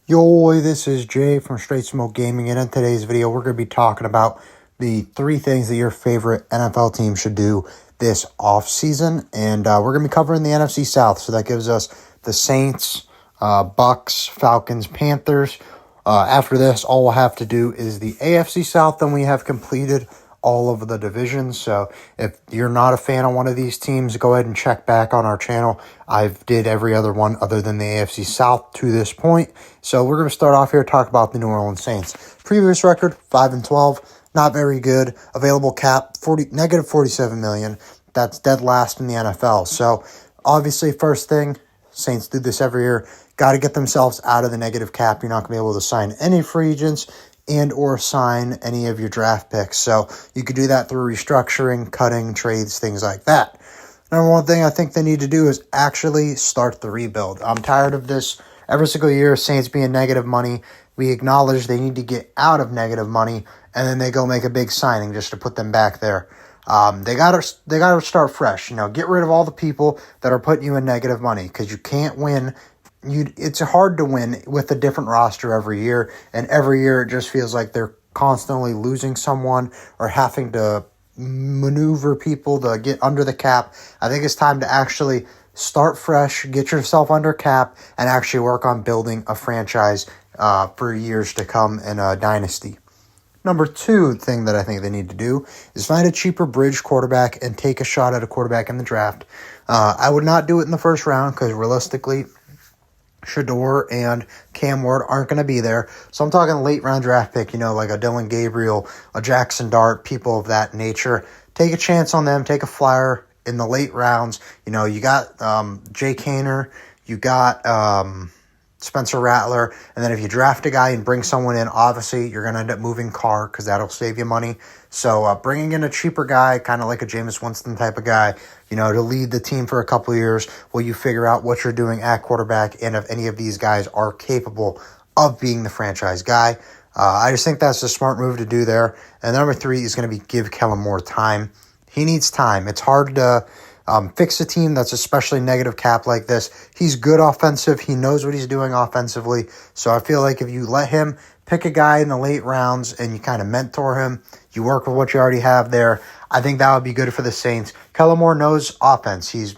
Yo, this is Jay from Straight Smoke Gaming, and in today's video, we're going to be talking about the 3 things that your favorite NFL team should do this offseason, and we're going to be covering the NFC South, so that gives us the Saints, Bucks, Falcons, Panthers. After this, all we'll have to do is the AFC South, then we have completed all of the divisions. So if you're not a fan of one of these teams, go ahead and check back on our channel. I've did every other one other than the AFC South to this point. So we're going to start off here, talk about the New Orleans Saints. Previous record, 5-12, not very good. Available cap, negative $47 million. That's dead last in the NFL. So obviously, first thing, Saints do this every year. Got to get themselves out of the negative cap. You're not going to be able to sign any free agents and or sign any of your draft picks. So you could do that through restructuring, cutting, trades, things like that. Number one thing I think they need to do is actually start the rebuild. I'm tired of this every single year, Saints being negative money. We acknowledge they need to get out of negative money, and then they go make a big signing just to put them back there. They gotta start fresh. Get rid of all the people that are putting you in negative money, because you can't win. It's hard to win with a different roster every year, and every year it just feels like they're constantly losing someone or having to maneuver people to get under the cap. I think it's time to actually start fresh, get yourself under cap, and actually work on building a franchise for years to come in a dynasty. Number 2 thing that I think they need to do is find a cheaper bridge quarterback and take a shot at a quarterback in the draft. I would not do it in the first round because realistically, Shador and Cam Ward aren't going to be there. So I'm talking late round draft pick, like a Dylan Gabriel, a Jackson Dart, people of that nature. Take a chance on them. Take a flyer in the late rounds. You got Jay Kaner. You got Spencer Rattler. And then if you draft a guy and bring someone in, obviously you're going to end up moving Carr because that'll save you money. So bringing in a cheaper guy, kind of like a Jameis Winston type of guy, to lead the team for a couple of years while you figure out what you're doing at quarterback and if any of these guys are capable of being the franchise guy. I just think that's a smart move to do there. And number 3 is going to be give Kellen Moore time. He needs time. It's hard to fix a team that's especially negative cap like this. He's good offensive. He knows what he's doing offensively. So I feel like if you let him pick a guy in the late rounds and you kind of mentor him, you work with what you already have there, I think that would be good for the Saints. Kellen Moore knows offense. He's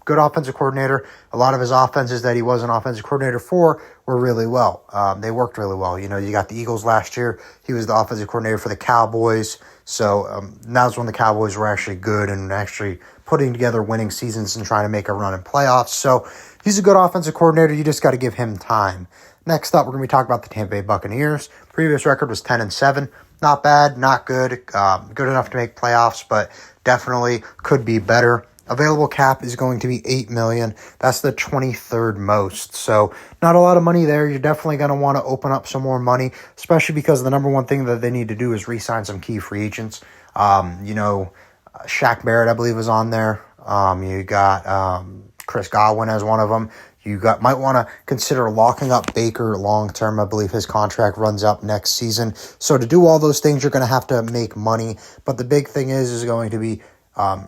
good offensive coordinator. A lot of his offenses that he was an offensive coordinator for were really well. They worked really well. You got the Eagles last year. He was the offensive coordinator for the Cowboys. So that was when the Cowboys were actually good and actually putting together winning seasons and trying to make a run in playoffs. So he's a good offensive coordinator. You just got to give him time. Next up, we're going to be talking about the Tampa Bay Buccaneers. Previous record was 10-7. Not bad, not good. Good enough to make playoffs, but definitely could be better. Available cap is going to be $8 million. That's the 23rd most. So not a lot of money there. You're definitely going to want to open up some more money, especially because the number one thing that they need to do is re-sign some key free agents. Shaq Barrett, I believe, is on there. You got Chris Godwin as one of them. Might want to consider locking up Baker long-term. I believe his contract runs up next season. So to do all those things, you're going to have to make money. But the big thing is going to be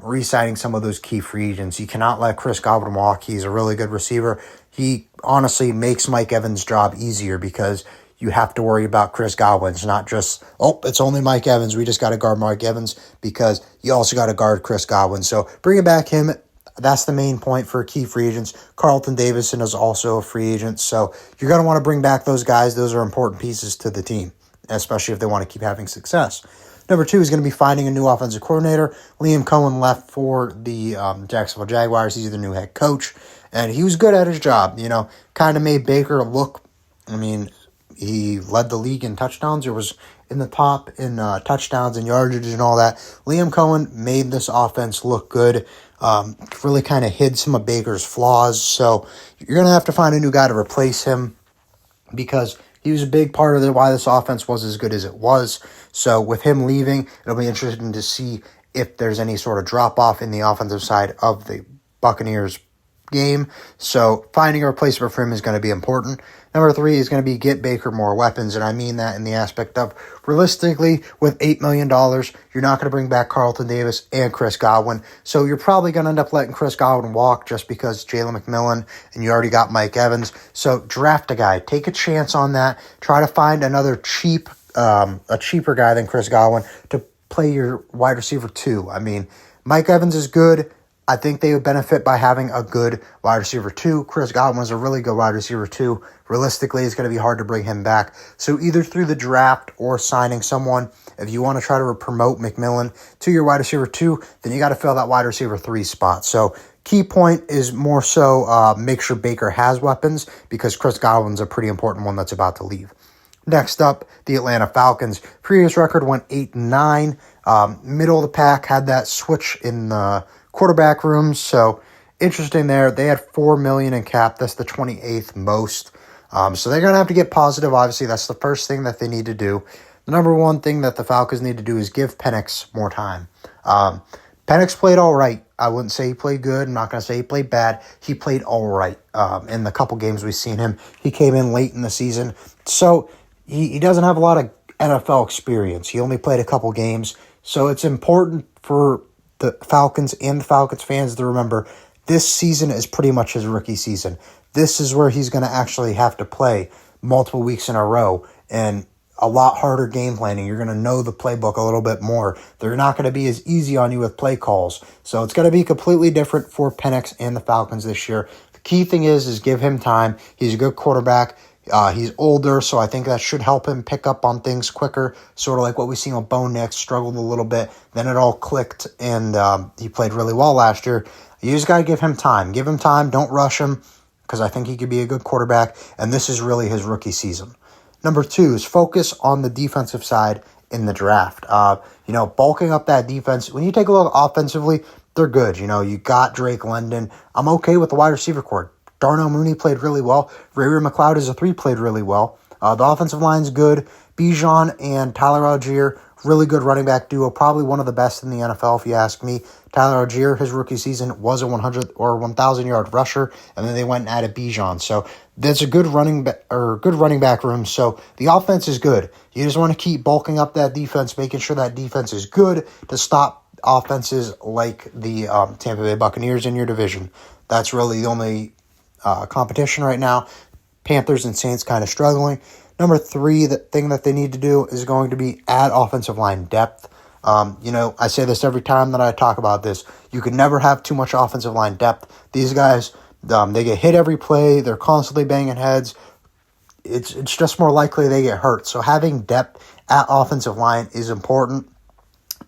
re-signing some of those key free agents. You cannot let Chris Godwin walk. He's a really good receiver. He honestly makes Mike Evans' job easier because you have to worry about Chris Godwin. It's not just, it's only Mike Evans. We just got to guard Mike Evans, because you also got to guard Chris Godwin. So bringing back him, that's the main point for key free agents. Carlton Davidson is also a free agent. So you're going to want to bring back those guys. Those are important pieces to the team, especially if they want to keep having success. Number 2 is going to be finding a new offensive coordinator. Liam Cohen left for the Jacksonville Jaguars. He's the new head coach, and he was good at his job. Kind of made Baker look, he led the league in touchdowns, or was in the top in touchdowns and yardage and all that. Liam Cohen made this offense look good. Really kind of hid some of Baker's flaws. So you're going to have to find a new guy to replace him, because he was a big part of why this offense was as good as it was. So with him leaving, it'll be interesting to see if there's any sort of drop-off in the offensive side of the Buccaneers game. So finding a replacement for him is going to be important. Number 3 is going to be get Baker more weapons, and I mean that in the aspect of realistically, with $8 million, you're not going to bring back Carlton Davis and Chris Godwin. So you're probably going to end up letting Chris Godwin walk just because Jalen McMillan and you already got Mike Evans. So draft a guy. Take a chance on that. Try to find another a cheaper guy than Chris Godwin to play your wide receiver 2. I mean, Mike Evans is good. I think they would benefit by having a good wide receiver 2. Chris Godwin is a really good wide receiver 2. Realistically, it's going to be hard to bring him back. So either through the draft or signing someone, if you want to try to promote McMillan to your wide receiver 2, then you got to fill that wide receiver 3 spot. So key point is more so make sure Baker has weapons because Chris Godwin's a pretty important one that's about to leave. Next up, the Atlanta Falcons. Previous record went 8-9. Middle of the pack, had that switch in the quarterback room. So interesting there. They had $4 million in cap. That's the 28th most. So they're going to have to get positive. Obviously, that's the first thing that they need to do. The number one thing that the Falcons need to do is give Penix more time. Penix played all right. I wouldn't say he played good. I'm not going to say he played bad. He played all right in the couple games we've seen him. He came in late in the season. So he doesn't have a lot of NFL experience. He only played a couple games. So it's important for the Falcons and the Falcons fans to remember this season is pretty much his rookie season. This is where he's going to actually have to play multiple weeks in a row and a lot harder game planning. You're going to know the playbook a little bit more. They're not going to be as easy on you with play calls. So it's going to be completely different for Penix and the Falcons this year. The key thing is give him time. He's a good quarterback. He's older, so I think that should help him pick up on things quicker, sort of like what we've seen with Bo Nix, struggled a little bit, then it all clicked, and he played really well last year. You just got to give him time. Give him time. Don't rush him, because I think he could be a good quarterback, and this is really his rookie season. Number 2 is focus on the defensive side in the draft. Bulking up that defense. When you take a look offensively, they're good. You got Drake London. I'm okay with the wide receiver core. Darnell Mooney played really well. Ray-Ray McCloud as a 3 played really well. The offensive line's good. Bijan and Tyler Algier, really good running back duo. Probably one of the best in the NFL, if you ask me. Tyler Algier, his rookie season, was a 100 or 1,000-yard rusher, and then they went and added Bijan. So that's a good running back room. So the offense is good. You just want to keep bulking up that defense, making sure that defense is good to stop offenses like the Tampa Bay Buccaneers in your division. That's really the only competition right now. Panthers and Saints kind of struggling. Number 3, the thing that they need to do is going to be add offensive line depth. I say this every time that I talk about this. You can never have too much offensive line depth. These guys, they get hit every play. They're constantly banging heads. It's just more likely they get hurt. So having depth at offensive line is important.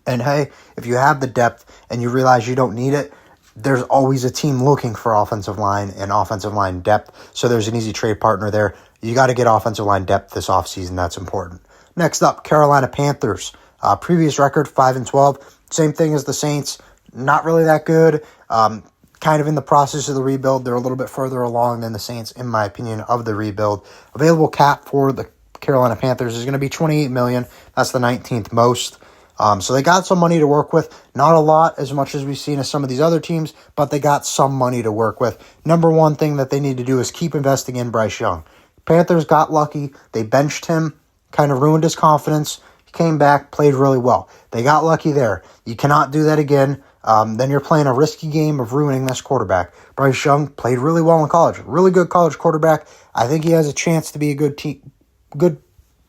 And hey, if you have the depth and you realize you don't need it, there's always a team looking for offensive line and offensive line depth. So there's an easy trade partner there. You got to get offensive line depth this offseason. That's important. Next up, Carolina Panthers. Previous record, 5-12. Same thing as the Saints. Not really that good. Kind of in the process of the rebuild. They're a little bit further along than the Saints, in my opinion, of the rebuild. Available cap for the Carolina Panthers is going to be $28 million. That's the 19th most. So they got some money to work with. Not a lot, as much as we've seen as some of these other teams, but they got some money to work with. Number one thing that they need to do is keep investing in Bryce Young. Panthers got lucky. They benched him, kind of ruined his confidence. He came back, played really well. They got lucky there. You cannot do that again. Then you're playing a risky game of ruining this quarterback. Bryce Young played really well in college. Really good college quarterback. I think he has a chance to be a good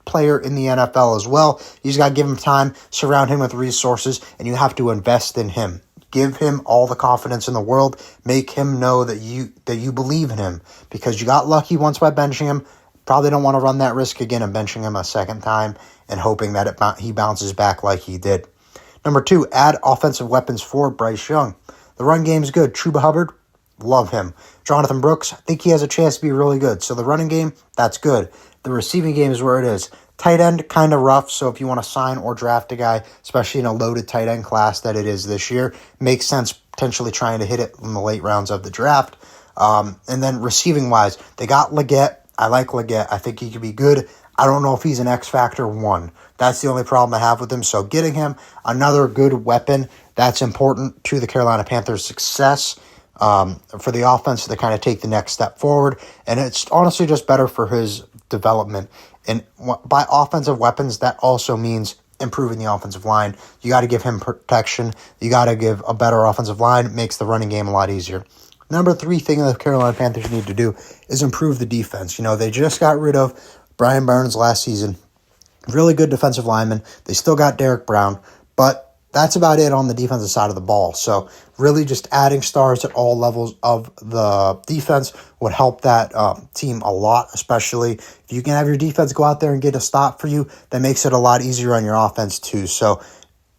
player in the NFL as well. You just got to give him time, surround him with resources, and you have to invest in him. Give him all the confidence in the world. Make him know that you believe in him, because you got lucky once by benching him. Probably don't want to run that risk again of benching him a second time and hoping that he bounces back like he did. Number 2, add offensive weapons for Bryce Young. The run game's good. Chuba Hubbard, love him. Jonathan Brooks, I think he has a chance to be really good. So the running game, that's good. The receiving game is where it is. Tight end, kind of rough, so if you want to sign or draft a guy, especially in a loaded tight end class that it is this year, makes sense potentially trying to hit it in the late rounds of the draft. And then receiving-wise, they got Leggett. I like Leggett. I think he could be good. I don't know if he's an X Factor 1. That's the only problem I have with him. So getting him another good weapon, that's important to the Carolina Panthers' success. for the offense to kind of take the next step forward. And it's honestly just better for his development. And by offensive weapons, that also means improving the offensive line. You got to give him protection. You got to give a better offensive line. It makes the running game a lot easier. Number 3 thing the Carolina Panthers need to do is improve the defense. They just got rid of Brian Burns last season. Really good defensive lineman. They still got Derek Brown, but that's about it on the defensive side of the ball. So really just adding stars at all levels of the defense would help that team a lot, especially if you can have your defense go out there and get a stop for you. That makes it a lot easier on your offense too. So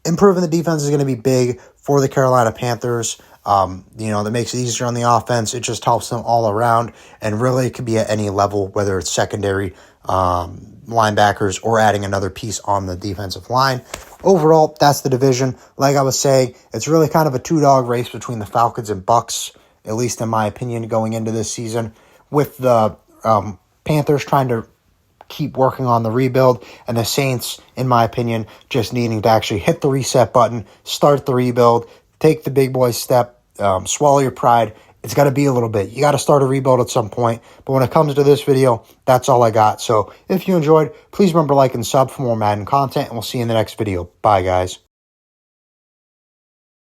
improving the defense is going to be big for the Carolina Panthers. That makes it easier on the offense. It just helps them all around, and really it could be at any level, whether it's secondary, linebackers, or adding another piece on the defensive line. Overall, that's the division. Like I was saying, it's really kind of a 2-dog race between the Falcons and Bucs, at least in my opinion, going into this season, with the Panthers trying to keep working on the rebuild, and the Saints, in my opinion, just needing to actually hit the reset button, start the rebuild, take the big boy step, swallow your pride. It's got to be a little bit. You got to start a rebuild at some point. But when it comes to this video, that's all I got. So if you enjoyed, please remember to like and sub for more Madden content, and we'll see you in the next video. Bye, guys.